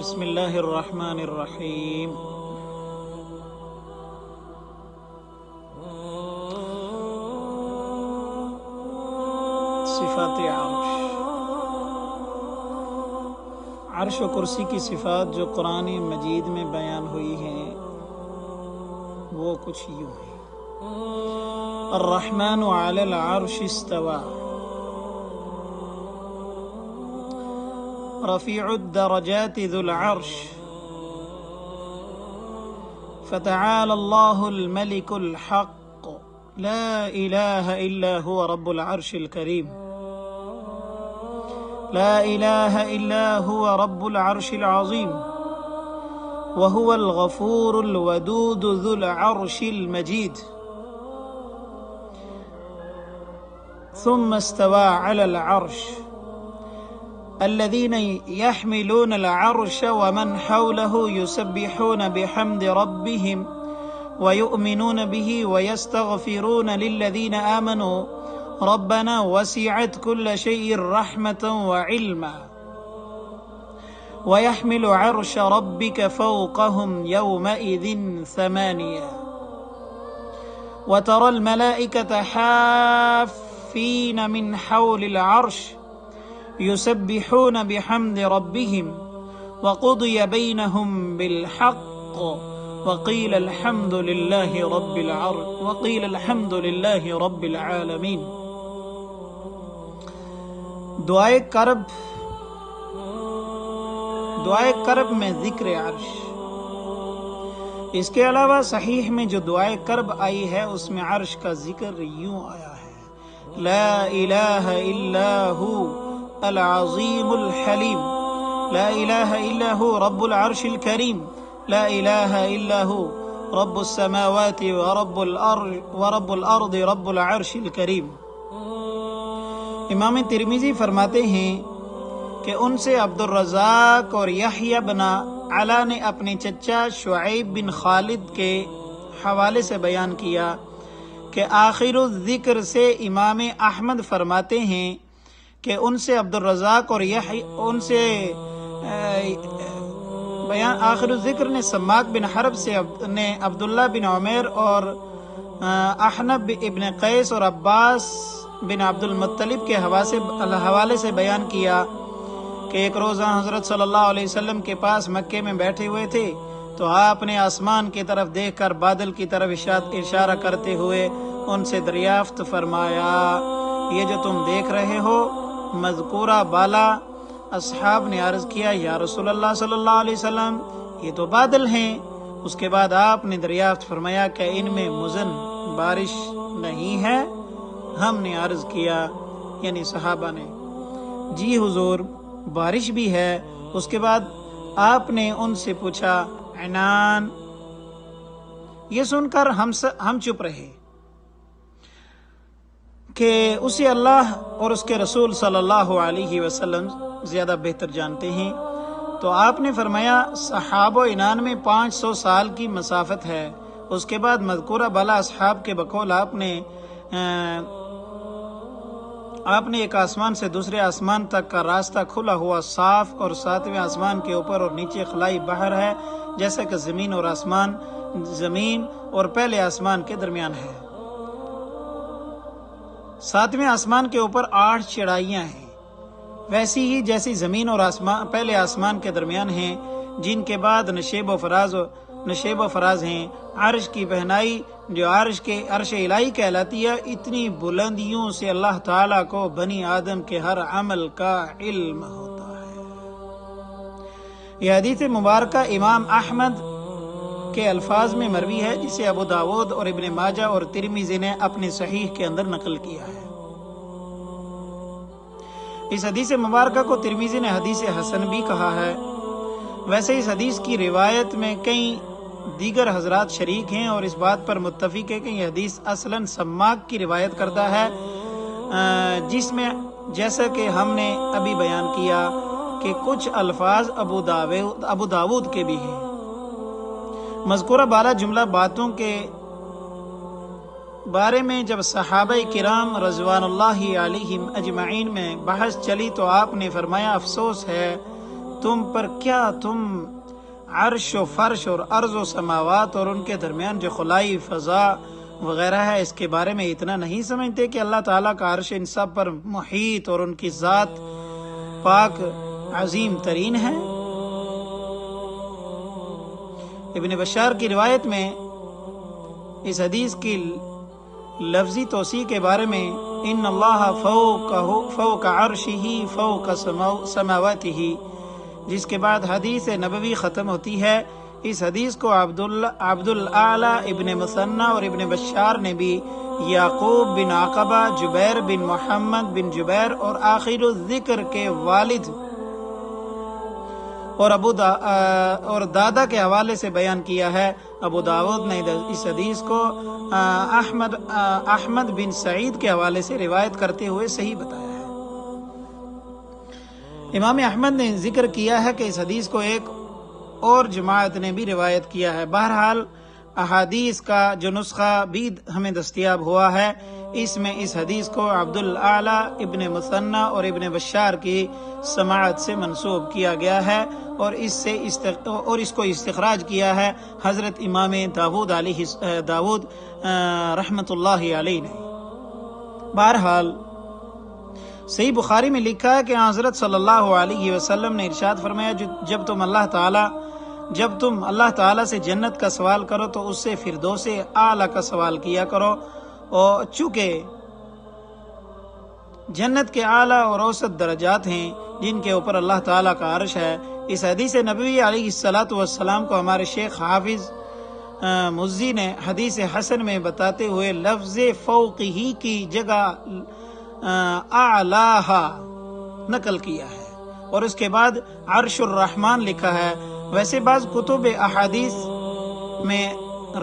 بسم اللہ الرحمن الرحیم۔ صفات عرش و کرسی کی صفات جو قرآن مجید میں بیان ہوئی ہیں وہ کچھ یوں ہیں: الرحمن علی العرش استوى، رفیع الدرجات ذو العرش، فتعالى الله الملك الحق، لا إله إلا هو رب العرش الكريم، لا إله إلا هو رب العرش العظيم، وهو الغفور الودود ذو العرش المجيد، ثم استوى على العرش، الذين يحملون العرش ومن حوله يسبحون بحمد ربهم ويؤمنون به ويستغفرون للذين آمنوا ربنا وسعت كل شيء رحمة وعلما، ويحمل عرش ربك فوقهم يومئذ ثمانية، وترى الملائكة حافين من حول العرش يسبحون بحمد ربهم وقضي بينهم بالحق وقيل الحمد لله رب العالمين۔ دعائے کرب میں ذکر عرش۔ اس کے علاوہ صحیح میں جو دعائے کرب آئی ہے اس میں عرش کا ذکر یوں آیا ہے: لا الہ الا ہو العظیم الحلیم، لا الہ الا ہو رب العرش الکریم، لا الہ الا ہو رب السماوات ورب الارض رب العرش الکریم۔ امام ترمذی فرماتے ہیں کہ ان سے عبد الرزاق اور یحییٰ بن علا نے اپنے چچا شعیب بن خالد کے حوالے سے بیان کیا کہ آخر الذکر سے امام احمد فرماتے ہیں کہ ان سے عبد الرزاق اور ان سے بیان آخر الذکر نے سماک بن حرب سے نے عبداللہ بن عمیر اور احنب ابن قیس اور عباس بن عبد المطلب کے حوالے سے بیان کیا کہ ایک روزہ حضرت صلی اللہ علیہ وسلم کے پاس مکے میں بیٹھے ہوئے تھے تو آپ نے آسمان کی طرف دیکھ کر بادل کی طرف اشارہ کرتے ہوئے ان سے دریافت فرمایا: یہ جو تم دیکھ رہے ہو مذکورہ بالا؟ اصحاب نے عرض کیا: یا رسول اللہ صلی اللہ علیہ وسلم، یہ تو بادل ہیں۔ اس کے بعد آپ نے دریافت فرمایا کہ ان میں مزن بارش نہیں ہے؟ ہم نے عرض کیا، یعنی صحابہ نے، جی حضور بارش بھی ہے۔ اس کے بعد آپ نے ان سے پوچھا: عنان؟ یہ سن کر ہم چپ رہے کہ اسے اللہ اور اس کے رسول صلی اللہ علیہ وسلم زیادہ بہتر جانتے ہیں۔ تو آپ نے فرمایا: صحاب و عنان میں 500 سال کی مسافت ہے۔ اس کے بعد مذکورہ بالا اصحاب کے بقول آپ نے ایک آسمان سے دوسرے آسمان تک کا راستہ کھلا ہوا صاف، اور 7ویں آسمان کے اوپر اور نیچے خلائی بحر ہے، جیسا کہ زمین اور پہلے آسمان کے درمیان ہے۔ 7ویں آسمان کے اوپر 8 چڑھائیاں ہیں، ویسی ہی جیسی زمین اور پہلے آسمان کے درمیان ہیں، جن کے بعد نشیب و فراز ہیں۔ عرش کی بہنائی جو عرش الہی کہلاتی ہے، اتنی بلندیوں سے اللہ تعالیٰ کو بنی آدم کے ہر عمل کا علم ہوتا ہے۔ یہ حدیث مبارکہ امام احمد کے الفاظ میں مروی ہے، جسے ابو داود اور ابن ماجہ اور ترمذی نے اپنے صحیح کے اندر نقل کیا ہے۔ اس حدیث مبارکہ کو ترمذی نے حدیث حسن بھی کہا ہے۔ ویسے اس حدیث کی روایت میں کئی دیگر حضرات شریک ہیں اور اس بات پر متفق ہے کہ یہ حدیث اصلاً سماک کی روایت کرتا ہے، جس میں جیسا کہ ہم نے ابھی بیان کیا کہ کچھ الفاظ ابو داود کے بھی ہیں۔ مذکورہ بالا جملہ باتوں کے بارے میں جب صحابہ کرام رضوان اللہ علیہم اجمعین میں بحث چلی تو آپ نے فرمایا: افسوس ہے تم پر کیا تم عرش و فرش اور ارض و سماوات اور ان کے درمیان جو خلائی فضا وغیرہ ہے اس کے بارے میں اتنا نہیں سمجھتے کہ اللہ تعالیٰ کا عرش ان سب پر محیط اور ان کی ذات پاک عظیم ترین ہے؟ ابن بشار کی روایت میں اس حدیث کی لفظی توسیع کے بارے میں ان اللہ فوق عرشہ فوق سماواتہ، جس کے بعد حدیث نبوی ختم ہوتی ہے، اس حدیث کو عبد الاعلی ابن مثنى اور ابن بشار نے بھی یعقوب بن عقبہ، جبیر بن محمد بن جبیر اور آخر الذکر کے والد اور دادا کے حوالے سے بیان کیا ہے۔ ابو داود نے اس حدیث کو احمد بن سعید کے حوالے سے روایت کرتے ہوئے صحیح بتایا ہے۔ امام احمد نے ذکر کیا ہے کہ اس حدیث کو ایک اور جماعت نے بھی روایت کیا ہے۔ بہرحال احادیث کا جو نسخہ بھی ہمیں دستیاب ہوا ہے، اس میں اس حدیث کو عبد الاعلی ابن مثنى اور ابن بشار کی سماعت سے منسوب کیا گیا ہے، اور اس کو استخراج کیا ہے حضرت امام داود رحمۃ اللہ علیہ نے۔ بہرحال صحیح بخاری میں لکھا ہے کہ حضرت صلی اللہ علیہ وسلم نے ارشاد فرمایا، جب تم اللہ تعالیٰ سے جنت کا سوال کرو تو اس سے فردوس اعلیٰ کا سوال کیا کرو، اور چونکہ جنت کے اعلیٰ اور اوسط درجات ہیں جن کے اوپر اللہ تعالیٰ کا عرش ہے۔ اس حدیث نبوی علیہ السلام کو ہمارے شیخ حافظ مزی نے حدیث حسن میں بتاتے ہوئے لفظ فوق ہی کی جگہ اعلیٰ نقل کیا ہے، اور اس کے بعد عرش الرحمن لکھا ہے۔ ویسے بعض کتب احادیث میں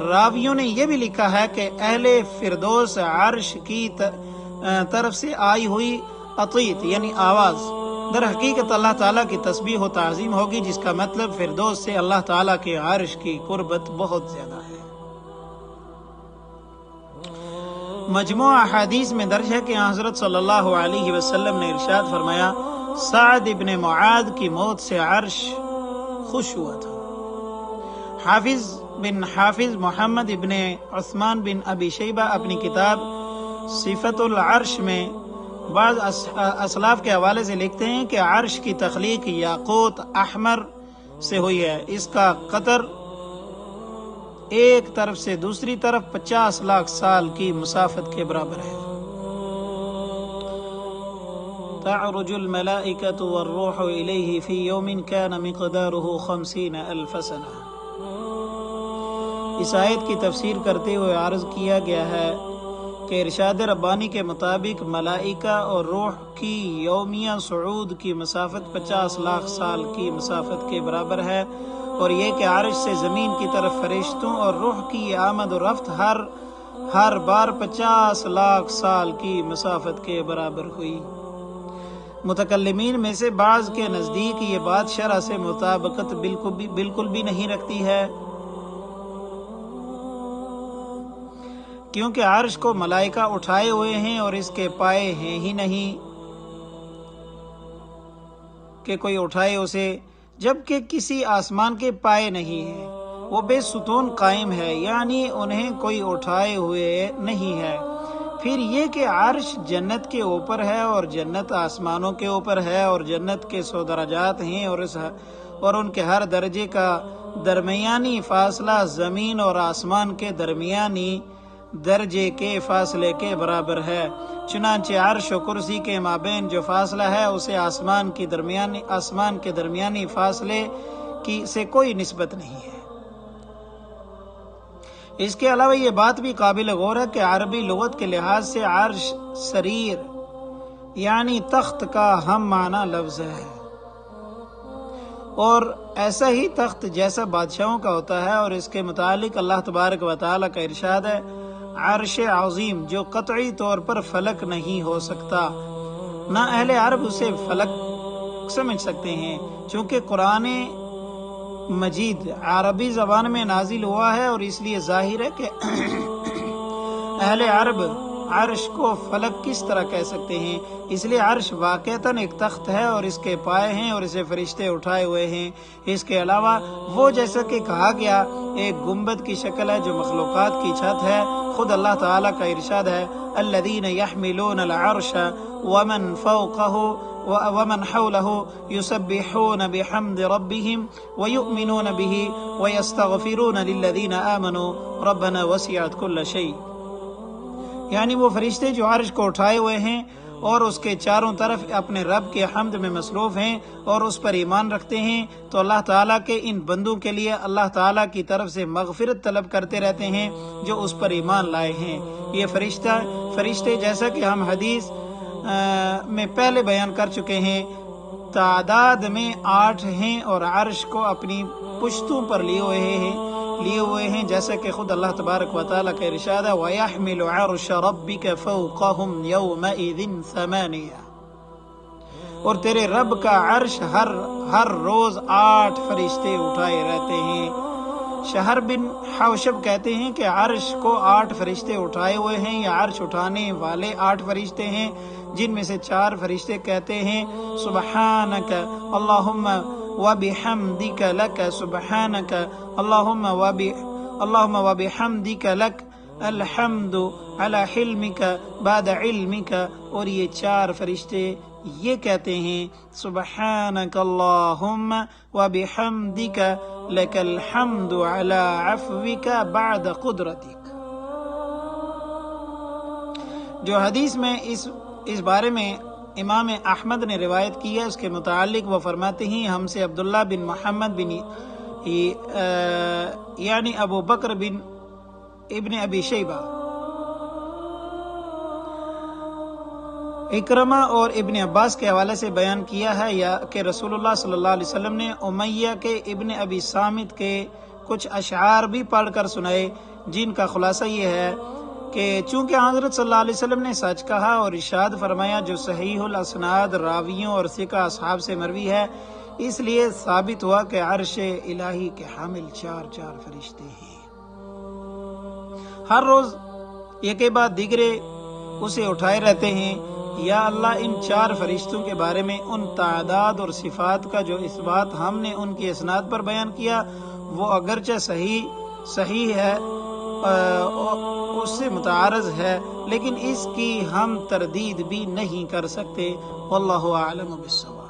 راویوں نے یہ بھی لکھا ہے کہ اہل فردوس عرش کی طرف سے آئی ہوئی اطیت یعنی آواز در حقیقت اللہ تعالیٰ کی تسبیح و تعظیم ہوگی، جس کا مطلب فردوس سے اللہ تعالیٰ کے عرش کی قربت بہت زیادہ ہے۔ مجموع احادیث میں درج ہے کہ حضرت صلی اللہ علیہ وسلم نے ارشاد فرمایا، سعد ابن معاذ کی موت سے عرش خوش ہوا تھا۔ حافظ محمد ابن عثمان بن ابی شیبہ اپنی کتاب صفت العرش میں بعض اسلاف کے حوالے سے لکھتے ہیں کہ عرش کی تخلیق یاقوت احمر سے ہوئی ہے، اس کا قطر ایک طرف سے دوسری طرف 50 لاکھ سال کی مسافت کے برابر ہے۔ تعرج الملائکۃ والروح الیہ فی یوم کان مقدارہ 50,000 سنہ۔ اس آیت کی تفسیر کرتے ہوئے عرض کیا گیا ہے کہ ارشاد ربانی کے مطابق ملائکہ اور روح کی یومیہ صعود کی مسافت 50 لاکھ سال کی مسافت کے برابر ہے، اور یہ کہ عرش سے زمین کی طرف فرشتوں اور روح کی آمد و رفت ہر بار 50 لاکھ سال کی مسافت کے برابر ہوئی۔ متکلمین میں سے بعض کے نزدیک یہ بات شرع سے مطابقت بالکل بھی نہیں رکھتی ہے، کیونکہ عرش کو ملائکہ اٹھائے ہوئے ہیں اور اس کے پائے ہیں ہی نہیں کہ کوئی اٹھائے اسے، جبکہ کسی آسمان کے پائے نہیں ہیں، وہ بے ستون قائم ہے، یعنی انہیں کوئی اٹھائے ہوئے نہیں ہے۔ پھر یہ کہ عرش جنت کے اوپر ہے اور جنت آسمانوں کے اوپر ہے، اور جنت کے 100 درجات ہیں، اور ان کے ہر درجے کا درمیانی فاصلہ زمین اور آسمان کے درمیانی درجے کے فاصلے کے برابر ہے۔ چنانچہ عرش و کرسی کے مابین جو فاصلہ ہے اسے آسمان کے درمیانی فاصلے سے کوئی نسبت نہیں ہے۔ اس کے علاوہ یہ بات بھی قابل غور ہے کہ عربی لغت کے لحاظ سے عرش سریر یعنی تخت کا ہم معنی لفظ ہے، اور ایسا ہی تخت جیسا بادشاہوں کا ہوتا ہے، اور اس کے متعلق اللہ تبارک و تعالیٰ کا ارشاد ہے، عرش عظیم جو قطعی طور پر فلک نہیں ہو سکتا۔ نہ اہل عرب اسے فلک سمجھ سکتے ہیں، چونکہ قرآن مجید عربی زبان میں نازل ہوا ہے، اور اس لیے ظاہر ہے کہ اہل عرب عرش کو فلک کس طرح کہہ سکتے ہیں؟ اس لیے عرش واقعتاً ایک تخت ہے اور اس کے پائے ہیں اور اسے فرشتے اٹھائے ہوئے ہیں۔ اس کے علاوہ وہ جیسا کہ کہا گیا ایک گنبد کی شکل ہے جو مخلوقات کی چھت ہے۔ خود اللہ تعالیٰ کا ارشاد ہے الذین یحملون العرش ومن فوقہ ومن حوله يسبحون بحمد ربهم ويؤمنون به ويستغفرون للذين آمنوا ربنا وسعت كل شيء، یعنی وہ فرشتے جو عرش کو اٹھائے ہوئے ہیں اور اس کے چاروں طرف اپنے رب کے حمد میں مصروف ہیں اور اس پر ایمان رکھتے ہیں، تو اللہ تعالیٰ کے ان بندوں کے لیے اللہ تعالیٰ کی طرف سے مغفرت طلب کرتے رہتے ہیں جو اس پر ایمان لائے ہیں۔ یہ فرشتے جیسا کہ ہم حدیث میں پہلے بیان کر چکے ہیں تعداد میں 8 ہیں اور عرش کو اپنی پشتوں پر لیے ہوئے ہیں جیسا کہ خود اللہ تبارک و تعالیٰ کا ارشاد ہے وَيَحْمِلُ عَرْشَ رَبِّكَ فَوْقَهُمْ يَوْمَئِذٍ ثَمَانِيَةٌ، اور تیرے رب کا عرش ہر روز 8 فرشتے اٹھائے رہتے ہیں۔ شہر بن حوشب کہتے ہیں کہ عرش کو 8 فرشتے اٹھائے ہوئے ہیں یا عرش اٹھانے والے 8 فرشتے ہیں، جن میں سے 4 فرشتے کہتے ہیں سبحانک اللہم وبحمدک لک، سبحانک اللہم وبحمدک لک الحمد علی حلمک بعد علمک، اور یہ 4 فرشتے یہ کہتے ہیں سبحانک اللہم وبحمدک لک الحمد علی عفوک بعد قدرتک۔ جو حدیث میں اس بارے میں امام احمد نے روایت کی ہے اس کے متعلق وہ فرماتے ہیں ہم سے عبداللہ بن محمد بن یعنی ابو بکر بن ابن ابی شیبہ، اکرمہ اور ابن عباس کے حوالے سے بیان کیا ہے یا کہ رسول اللہ صلی اللہ علیہ وسلم نے امیہ کے ابن ابی صامت کے کچھ اشعار بھی پڑھ کر سنائے، جن کا خلاصہ یہ ہے کہ چونکہ حضرت صلی اللہ علیہ وسلم نے سچ کہا اور ارشاد فرمایا جو صحیح الاسناد راویوں اور ثقہ اصحاب سے مروی ہے، اس لیے ثابت ہوا کہ عرش الہی کے حامل 4 فرشتے ہیں۔ ہر روز ایک کے بعد دیگرے اسے اٹھائے رہتے ہیں۔ یا اللہ ان 4 فرشتوں کے بارے میں ان تعداد اور صفات کا جو اس بات ہم نے ان کی اسناد پر بیان کیا وہ اگرچہ صحیح ہے اس سے متعارض ہے، لیکن اس کی ہم تردید بھی نہیں کر سکتے۔ واللہ اعلم بالصواب۔